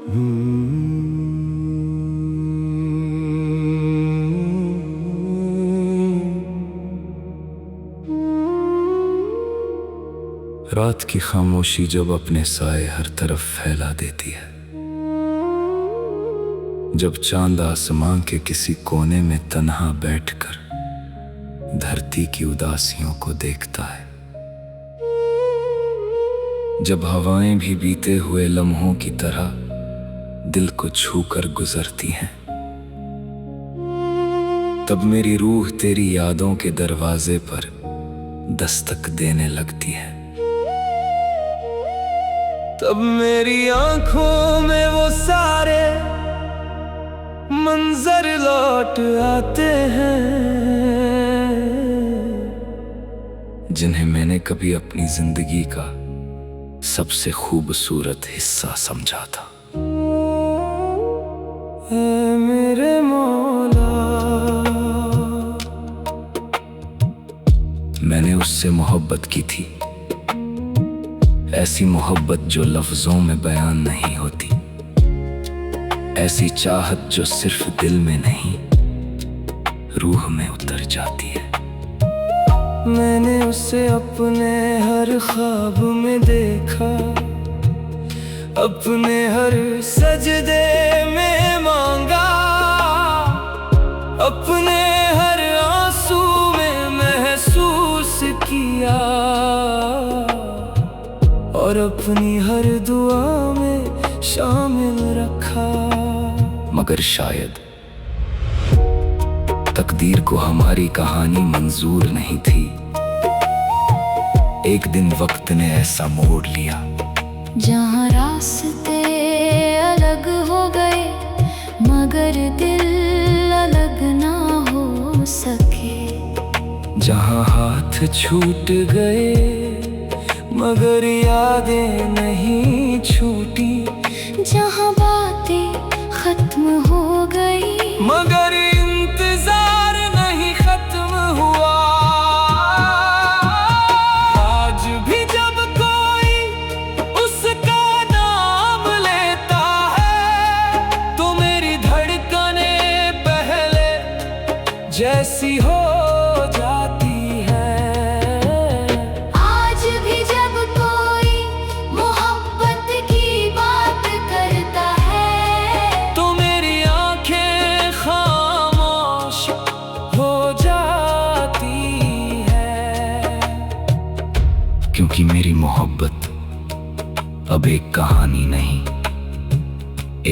रात की खामोशी जब अपने साए हर तरफ फैला देती है, जब चांद आसमां के किसी कोने में तन्हा बैठकर धरती की उदासियों को देखता है, जब हवाएं भी बीते हुए लम्हों की तरह दिल को छूकर गुजरती हैं, तब मेरी रूह तेरी यादों के दरवाजे पर दस्तक देने लगती है। तब मेरी आंखों में वो सारे मंजर लौट आते हैं जिन्हें मैंने कभी अपनी जिंदगी का सबसे खूबसूरत हिस्सा समझा था। ऐ मेरे मौला, मैंने उससे मोहब्बत की थी, ऐसी मोहब्बत जो लफ्जों में बयान नहीं होती, ऐसी चाहत जो सिर्फ दिल में नहीं रूह में उतर जाती है। मैंने उसे अपने हर ख्वाब में देखा, अपने हर सजदे में मांगा, अपने हर आंसू में महसूस किया और अपनी हर दुआ में शामिल रखा। मगर शायद तकदीर को हमारी कहानी मंजूर नहीं थी। एक दिन वक्त ने ऐसा मोड़ लिया जहाँ रास्ते अलग हो गए मगर दिल अलग ना हो सके, जहाँ हाथ छूट गए मगर यादें नहीं छूटी, जहाँ बातें खत्म हो गई मगर इंतजार नहीं खत्म हुआ। आज भी जब कोई उसका नाम लेता है तो मेरी धड़कनें पहले जैसी हो जाती है। आज भी जब कोई मोहब्बत की बात करता है तो मेरी आंखें खामोश हो जाती है, क्योंकि मेरी मोहब्बत अब एक कहानी नहीं,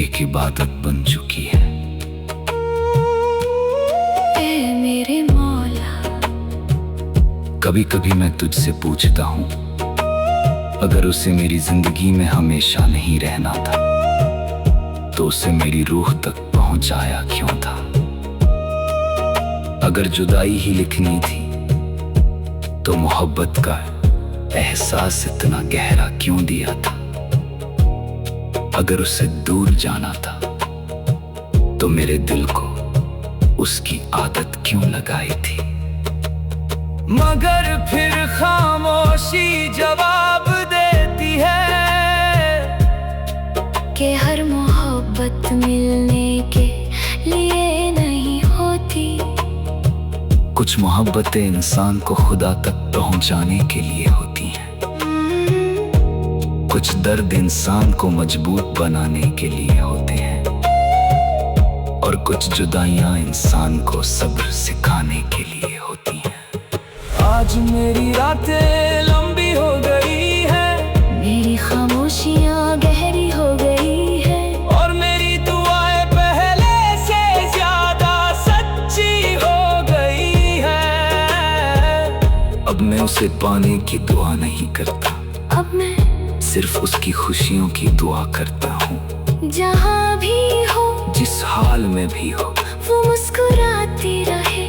एक इबादत बन चुकी है। ऐ मेरे मौला, कभी कभी मैं तुझसे पूछता हूँ, अगर उसे मेरी जिंदगी में हमेशा नहीं रहना था तो उसे मेरी रूह तक पहुंचाया क्यों था? अगर जुदाई ही लिखनी थी तो मोहब्बत का एहसास इतना गहरा क्यों दिया था? अगर उसे दूर जाना था तो मेरे दिल को उसकी आदत क्यों लगाई थी? मगर फिर खामोशी जवाब देती है कि हर मोहब्बत मिलने के लिए नहीं होती, कुछ मोहब्बतें इंसान को खुदा तक पहुंचाने के लिए होती हैं, कुछ दर्द इंसान को मजबूत बनाने के लिए होते हैं और कुछ जुदाइयां इंसान को सब्र सिखाने के लिए होती हैं। आज मेरी रातें लंबी हो गई है, मेरी खामोशियाँ गहरी हो गई है और मेरी दुआएं पहले से ज्यादा सच्ची हो गई है। अब मैं उसे पाने की दुआ नहीं करता, अब मैं सिर्फ उसकी खुशियों की दुआ करता हूँ। जहाँ भी हो, जिस हाल में भी हो, वो मुस्कुराती रहे,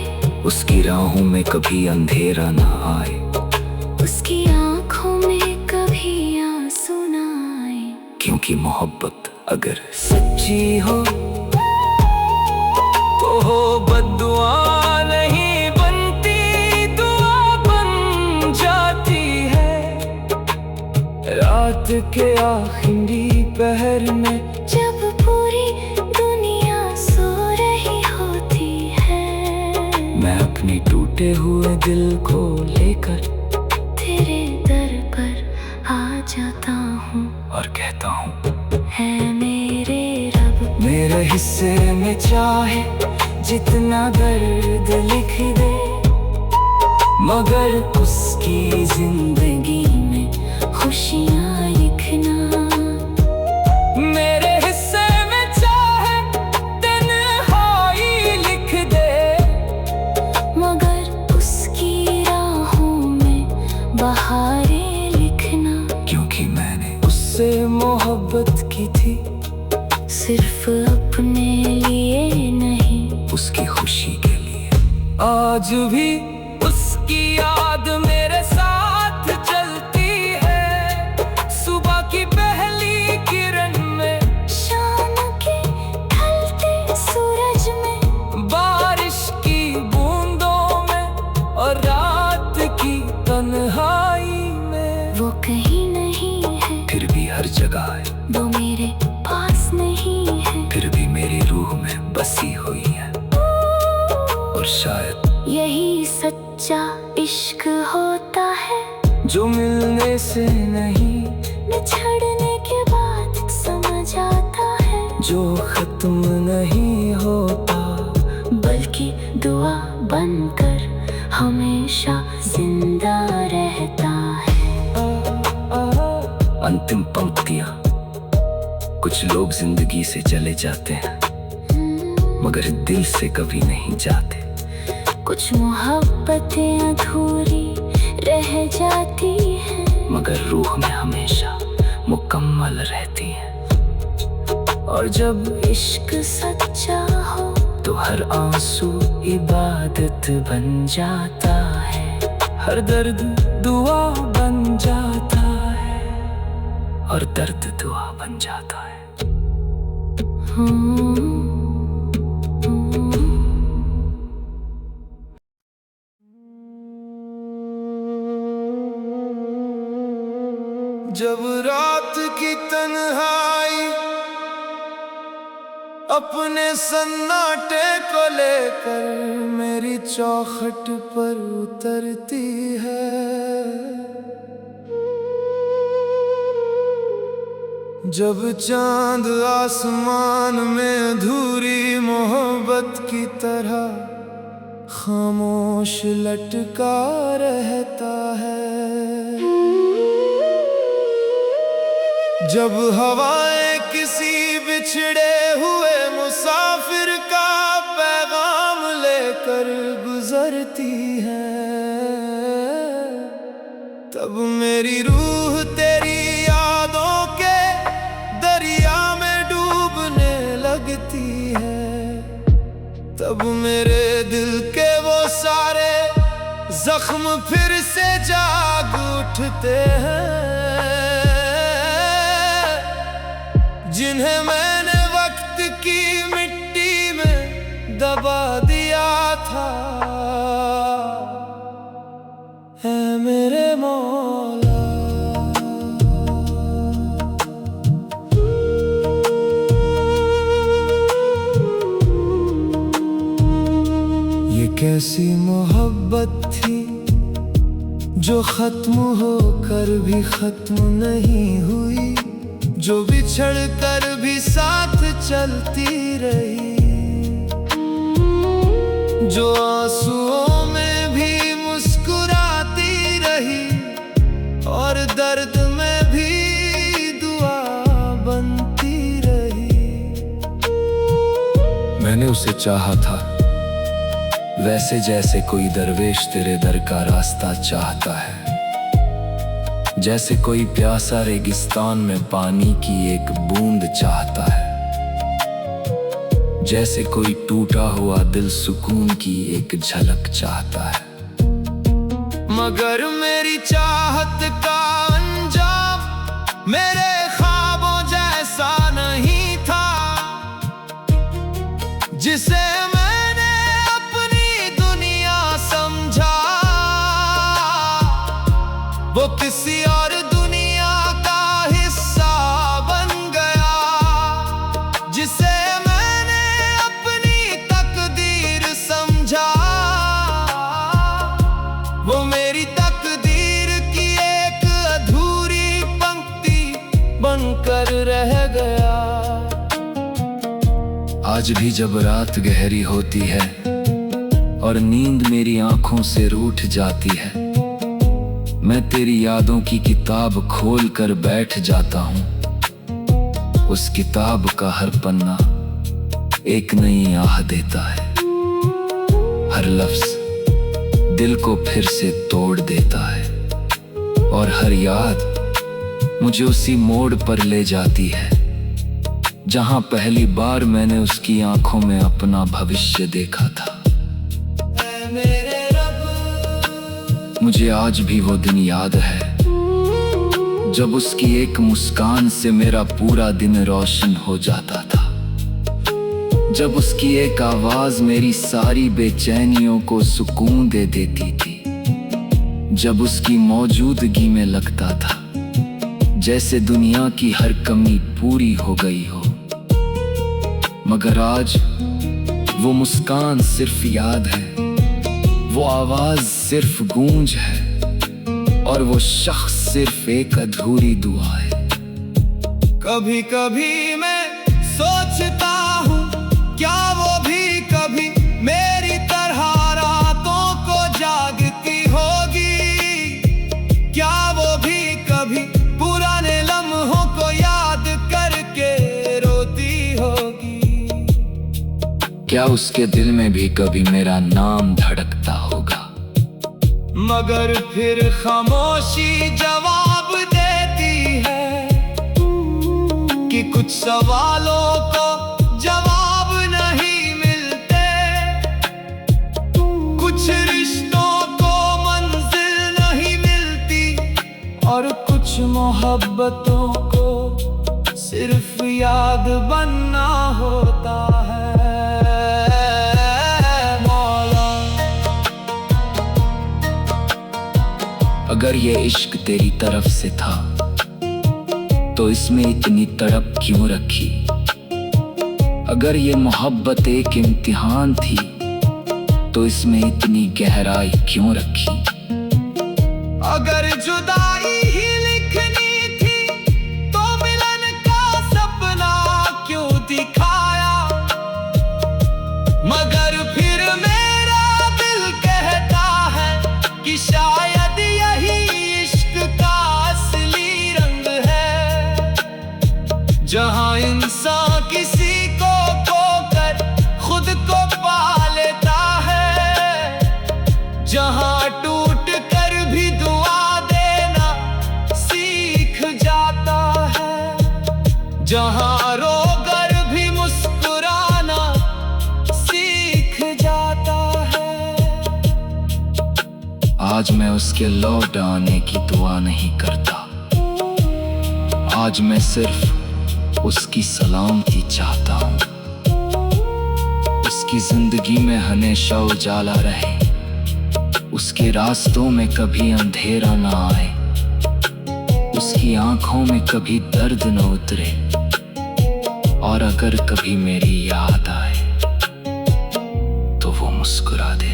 उसकी राहों में कभी अंधेरा ना आए, उसकी आंखों में कभी आंसू ना आए। क्योंकि मोहब्बत अगर सच्ची हो तो हो बद्दुआ नहीं बनती, दुआ बन जाती है। रात के आखिरी पहर में, जब पूरी दुनिया सो रही होती है, मैं अपनी टूटे हुए दिल को लेकर तेरे दर पर आ जाता हूँ और कहता हूँ, है मेरे रब। मेरे हिस्से में चाहे जितना दर्द लिख दे, मगर उसकी जिंदगी में खुशियाँ लिखना। मेरे हिस्से में चाहे तन्हाई लिख दे, मगर उसकी राहों में बहारें लिखना। क्योंकि मैंने उससे मोहब्बत की थी, सिर्फ अपने लिए नहीं, उसकी खुशी के लिए। आज भी उसकी याद मेरे साथ चलती है, सुबह की पहली किरण में, शाम के ढलते सूरज में, बारिश की बूंदों में और रात की तन्हाई में। वो कहीं नहीं है, फिर भी हर जगह है, वो मेरे पास नहीं है, फिर भी मेरी रूह में बसी हुई है। और शायद यही सच्चा इश्क होता है, जो मिलने से नहीं, बिछड़ने के बाद समझ आता है, जो खत्म नहीं होता, बल्कि दुआ बनकर हमेशा जिंदा रहता है। अंतिम पंक्तियां। कुछ लोग जिंदगी से चले जाते हैं, मगर दिल से कभी नहीं जाते। कुछ मोहब्बतें अधूरी रह जाती हैं, मगर रूह में हमेशा मुकम्मल रहती हैं। और जब इश्क सच्चा हो तो हर आंसू इबादत बन जाता है, हर दर्द दुआ बन जाता है, और दर्द दुआ बन जाता है। जब रात की तन्हाई अपने सन्नाटे को लेकर मेरी चौखट पर उतरती है, जब चांद आसमान में अधूरी मोहब्बत की तरह खामोश लटका रहता है, जब हवाएं किसी बिछड़े हुए मुसाफिर का पैगाम लेकर गुजरती हैं, तब मेरी रूह तेरी यादों के दरिया में डूबने लगती है, तब मेरे दिल के वो सारे जख्म फिर से जाग उठते हैं, जिन्हें मैंने वक्त की मिट्टी में दबा दिया था। है मेरे मौला, ये कैसी मोहब्बत थी जो खत्म होकर भी खत्म नहीं हुई, जो बिछड़ कर भी साथ चलती रही, जो आंसुओं में भी मुस्कुराती रही, और दर्द में भी दुआ बनती रही। मैंने उसे चाहा था, वैसे जैसे कोई दरवेश तेरे दर का रास्ता चाहता है, जैसे कोई प्यासा रेगिस्तान में पानी की एक बूंद चाहता है, जैसे कोई टूटा हुआ दिल सुकून की एक झलक चाहता है। मगर मेरी चाहत का अंजाम मेरे ख्वाबों जैसा नहीं था, जिसे मैंने अपनी दुनिया समझा, वो किसी और दुनिया का आज भी जब रात गहरी होती है और नींद मेरी आंखों से रूठ जाती है, मैं तेरी यादों की किताब खोल कर बैठ जाता हूँ। उस किताब का हर पन्ना एक नई आह देता है, हर लफ्ज दिल को फिर से तोड़ देता है, और हर याद मुझे उसी मोड़ पर ले जाती है जहां पहली बार मैंने उसकी आंखों में अपना भविष्य देखा था। मुझे आज भी वो दिन याद है जब उसकी एक मुस्कान से मेरा पूरा दिन रोशन हो जाता था, जब उसकी एक आवाज मेरी सारी बेचैनियों को सुकून दे देती थी, जब उसकी मौजूदगी में लगता था जैसे दुनिया की हर कमी पूरी हो गई हो। मगर आज वो मुस्कान सिर्फ याद है, वो आवाज सिर्फ गूंज है, और वो शख्स सिर्फ एक अधूरी दुआ है। कभी कभी मैं सोचता हूँ क्या वो भी कभी मेरी तरह रातों को जागती होगी, क्या वो भी कभी पुराने लम्हों को याद करके रोती होगी, क्या उसके दिल में भी कभी मेरा नाम धड़कता होगा। मगर फिर खामोशी जवाब देती है कि कुछ सवालों को जवाब नहीं मिलते, कुछ रिश्तों को मंजिल नहीं मिलती, और कुछ मोहब्बतों को सिर्फ याद बनना होता है। अगर ये इश्क तेरी तरफ से था तो इसमें इतनी तड़प क्यों रखी, अगर ये मोहब्बत एक इम्तिहान थी तो इसमें इतनी गहराई क्यों रखी। अगर जुदाई ही लिखनी थी तो मिलन का सपना क्यों दिखाया, मगर फिर मेरा दिल कहता है कि शायद यही इश्क का असली रंग है, जहां इंसान किसी को खोकर खुद को पा लेता है, जहां टूट कर भी दुआ देना सीख जाता है, जहां रोकर भी मुस्कुराना सीख जाता है। आज मैं उसके लौट आने की दुआ नहीं करता, आज मैं सिर्फ उसकी सलामती चाहता हूँ, उसकी जिंदगी में हमेशा उजाला रहे, उसके रास्तों में कभी अंधेरा ना आए, उसकी आंखों में कभी दर्द न उतरे, और अगर कभी मेरी याद आए तो वो मुस्कुरा दे।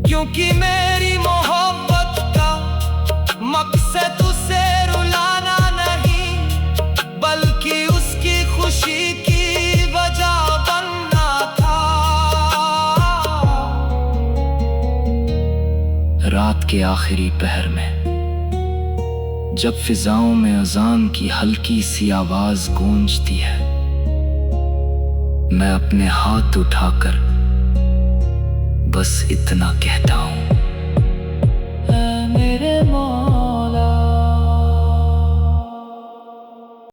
क्योंकि मेरी मोहब्बत का मकसद उसे रुलाना नहीं, बल्कि उसकी खुशी की वजह बनना था। रात के आखिरी पहर में जब फिजाओं में अजान की हल्की सी आवाज गूंजती है, मैं अपने हाथ उठाकर बस इतना कहता हूँ,